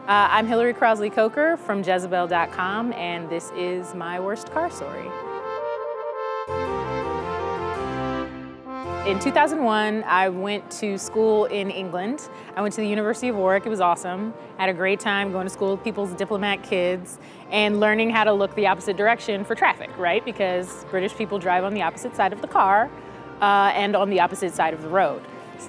I'm Hillary Crosley Coker from Jezebel.com, and this is my worst car story. In 2001, I went to school in England. I went to the University of Warwick. It was awesome. I had a great time going to school with people's diplomat kids and learning how to look the opposite direction for traffic, right? Because British people drive on the opposite side of the car and on the opposite side of the road.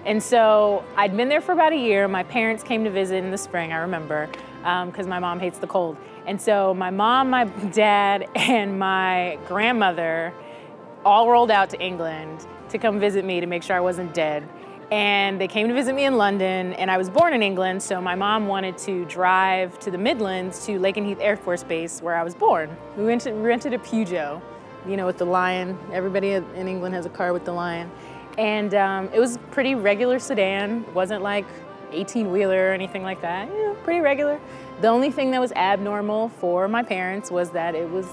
And so I'd been there for about a year. My parents came to visit in the spring, I remember, because my mom hates the cold. And so my mom, my dad, and my grandmother all rolled out to England to come visit me to make sure I wasn't dead. And they came to visit me in London, and I was born in England, so my mom wanted to drive to the Midlands to Lakenheath Air Force Base where I was born. We rented a Peugeot, you know, with the lion. Everybody in England has a car with the lion. And it was a pretty regular sedan. It wasn't like 18-wheeler or anything like that, you know, pretty regular. The only thing that was abnormal for my parents was that it was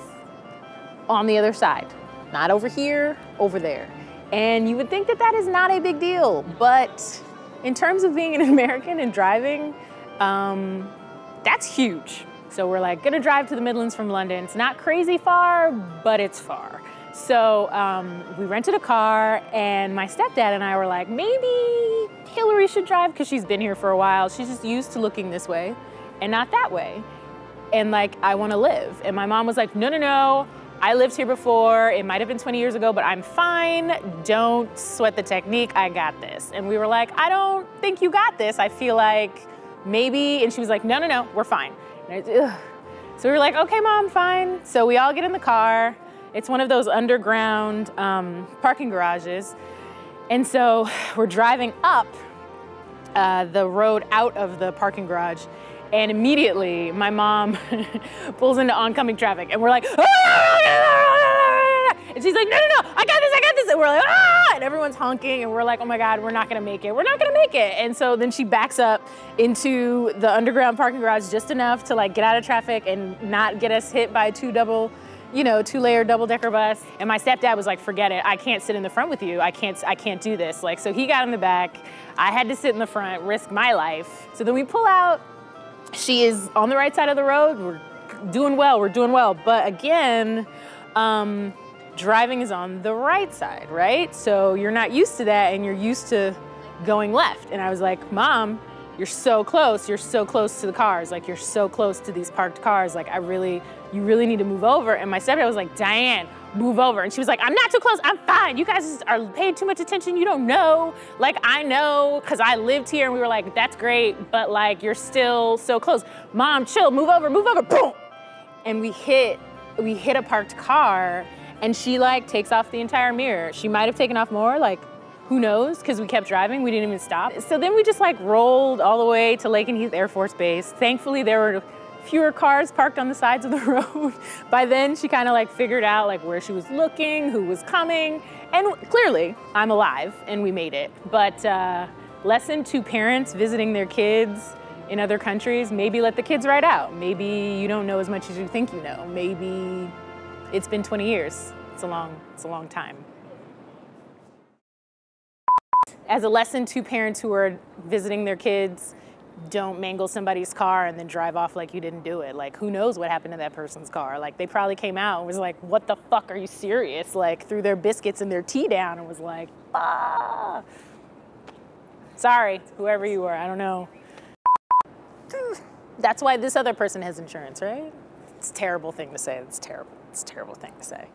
on the other side. Not over here, over there. And you would think that that is not a big deal, but in terms of being an American and driving, that's huge. So we're like gonna drive to the Midlands from London. It's not crazy far, but it's far. So we rented a car, and my stepdad and I were like, maybe Hillary should drive because she's been here for a while. She's just used to looking this way and not that way. And like, I wanna live. And my mom was like, no, no, no. I lived here before. It might have been 20 years ago, but I'm fine. Don't sweat the technique. I got this. And we were like, I don't think you got this. I feel like maybe. And she was like, no, no, no, we're fine. So we were like, okay, Mom, fine. So we all get in the car. It's one of those underground parking garages. And so we're driving up the road out of the parking garage, and immediately my mom pulls into oncoming traffic, and we're like, ah! And she's like, no, no, no, I got this, I got this. And we're like, ah! And everyone's honking, and we're like, oh my God, we're not gonna make it. We're not gonna make it. And so then she backs up into the underground parking garage just enough to like get out of traffic and not get us hit by two-layer double-decker bus. And my stepdad was like, forget it, I can't sit in the front with you. I can't do this. Like, so he got in the back. I had to sit in the front, risk my life. So then we pull out. She is on the right side of the road. We're doing well. But again, driving is on the right side, right? So you're not used to that, and you're used to going left. And I was like, Mom, you're so close to the cars. Like, you're so close to these parked cars. Like, you really need to move over. And my stepdad was like, Diane, move over. And she was like, I'm not too close, I'm fine. You guys are paying too much attention, you don't know. Like, I know, because I lived here. And we were like, that's great, but like, you're still so close. Mom, chill, move over, boom. And we hit a parked car, and she like takes off the entire mirror. She might have taken off more, like, who knows, because we kept driving, we didn't even stop. So then we just like rolled all the way to Lakenheath Air Force Base. Thankfully, there were fewer cars parked on the sides of the road. By then, she kind of like figured out like where she was looking, who was coming, and clearly, I'm alive, and we made it. But lesson to parents visiting their kids in other countries, maybe let the kids ride out. Maybe you don't know as much as you think you know. Maybe it's been 20 years. It's a long time. As a lesson to parents who are visiting their kids, don't mangle somebody's car and then drive off like you didn't do it. Like, who knows what happened to that person's car? Like, they probably came out and was like, what the fuck, are you serious? Like, threw their biscuits and their tea down and was like, ah. Sorry, whoever you were, I don't know. That's why this other person has insurance, right? It's a terrible thing to say. It's terrible. It's a terrible thing to say.